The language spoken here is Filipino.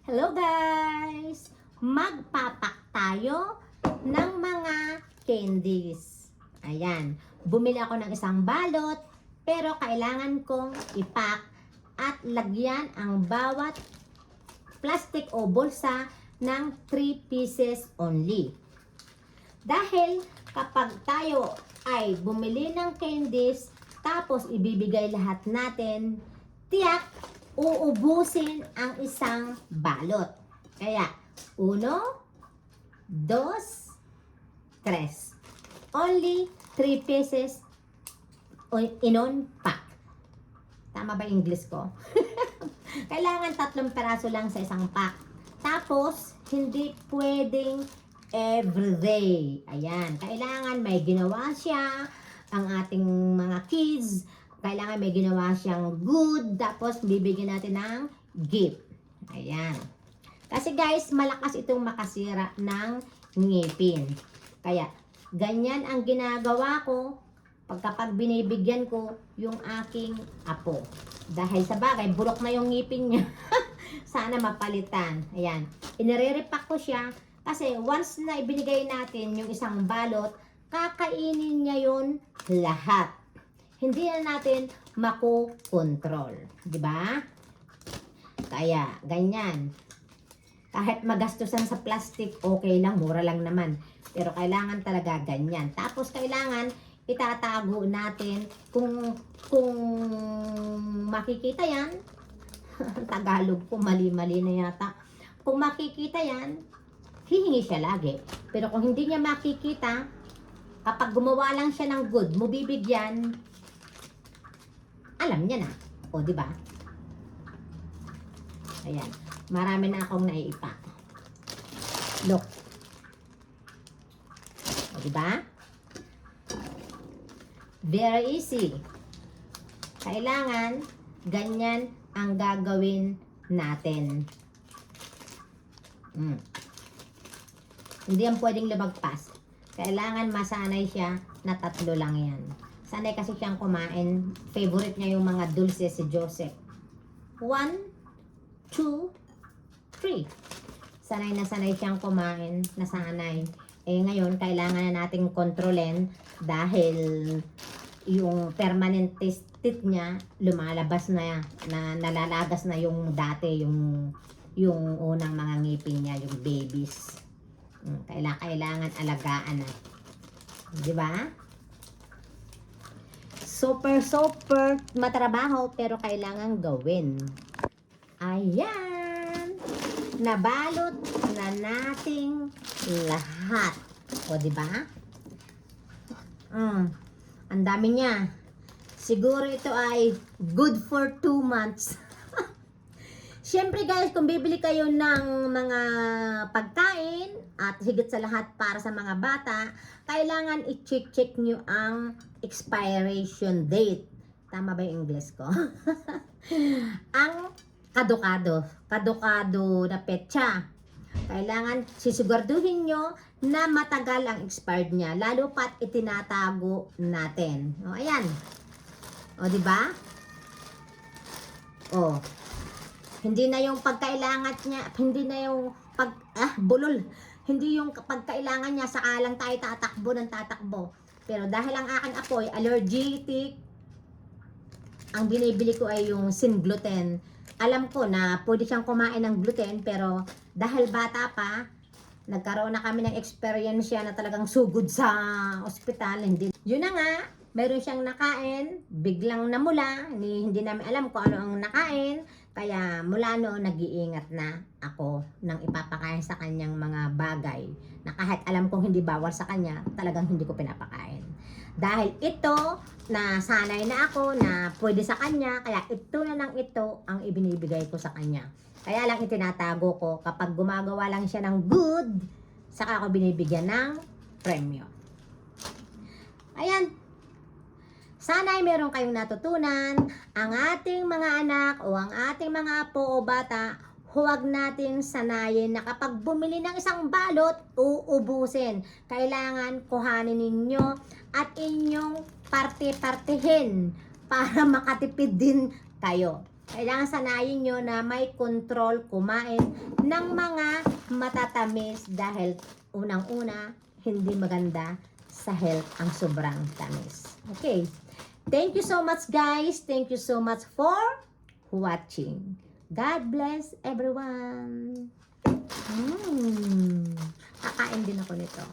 Hello guys! Magpapak tayo ng mga candies. Ayan, bumili ako ng isang balot pero kailangan kong ipak at lagyan ang bawat plastic o bulsa ng 3 pieces only. Dahil kapag tayo ay bumili ng candies tapos ibibigay lahat natin, tiyak uubusin ang isang balot. Kaya, 1, 2, 3. Only 3 pieces in on pack. Tama ba English ko? Kailangan 3 peraso lang sa isang pack. Tapos, hindi pwedeng everyday. Ayan, kailangan may ginawa siya ang ating mga kids. Kailangan may ginawa siyang good, tapos bibigyan natin ng gift. Ayan. Kasi guys, malakas itong makasira ng ngipin. Kaya, ganyan ang ginagawa ko kapag binibigyan ko yung aking apo. Dahil sa bagay, bulok na yung ngipin niya. Sana mapalitan. Ayan. Inire-repack ko siya kasi once na ibinigay natin yung isang balot, kakainin niya yun lahat. Hindi na natin makokontrol. Di ba? Kaya, ganyan. Kahit magastusan sa plastic, okay lang, mura lang naman. Pero kailangan talaga ganyan. Tapos kailangan itatago natin kung makikita yan. Tagalog ko, mali-mali na yata. Kung makikita yan, hihingi siya lagi. Pero kung hindi niya makikita, kapag gumawa lang siya ng good, mo bibigyan, alam niya na. O, di ba? Ayan. Marami na akong naiipak. Look. O, di ba? Very easy. Kailangan ganyan ang gagawin natin. Hindi yan pwedeng lumagpas. Kailangan masanay siya na 3 lang yan. Sanay kasi siyang kumain. Favorite niya yung mga dulce si Joseph. 1, 2, 3. Sanay na sanay siyang kumain. Nasanay. Eh ngayon, kailangan na nating kontrolin dahil yung permanent teeth niya lumalabas na, nalalagas na yung dati, yung unang mga ngipin niya, yung babies. Kailangan alagaan na. Di ba? Super matrabaho pero kailangan gawin. Ayan. Nabalot na nating lahat. O, di ba? Ang dami niya. Siguro ito ay good for 2 months. Siyempre guys, kung bibili kayo ng mga pagkain at higit sa lahat para sa mga bata, kailangan i-check nyo ang expiration date. Tama ba yung English ko? Ang kadukado na petsa. Kailangan sisiguraduhin nyo na matagal ang expired niya, lalo pat itinatago natin. O, ayan. O, di ba? O, hindi na yung pagkailangan niya, hindi na yung bulol. Hindi yung pagkailangan niya, saka lang tayo tatakbo ng tatakbo. Pero dahil ang aking apoy, allergic, ang binibili ko ay yung sin gluten. Alam ko na pwede siyang kumain ng gluten, pero dahil bata pa, nagkaroon na kami ng experience siya na talagang sugod sa ospital. Yun na nga, mayroon siyang nakain, biglang namula, hindi namin alam kung ano ang nakain. Kaya mula noon, nag-iingat na ako nang ipapakain sa kanyang mga bagay na kahit alam kong hindi bawal sa kanya, talagang hindi ko pinapakain. Dahil ito, nasanay na ako na pwede sa kanya, kaya ito na lang ito ang ibinibigay ko sa kanya. Kaya lang itinatago ko, kapag gumagawa lang siya ng good, saka ako binibigyan ng premyo. Ayan. Sana ay meron kayong natutunan. Ang ating mga anak o ang ating mga apo o bata, huwag nating sanayin na kapag bumili ng isang balot, uubusin. Kailangan kuhanin ninyo at inyong parte-partehin para makatipid din kayo. Kailangan sanayin nyo na may control kumain ng mga matatamis dahil unang-una, hindi maganda sa health ang sobrang tamis. Okay. Thank you so much guys. Thank you so much for watching. God bless everyone. Kakain din ako nito.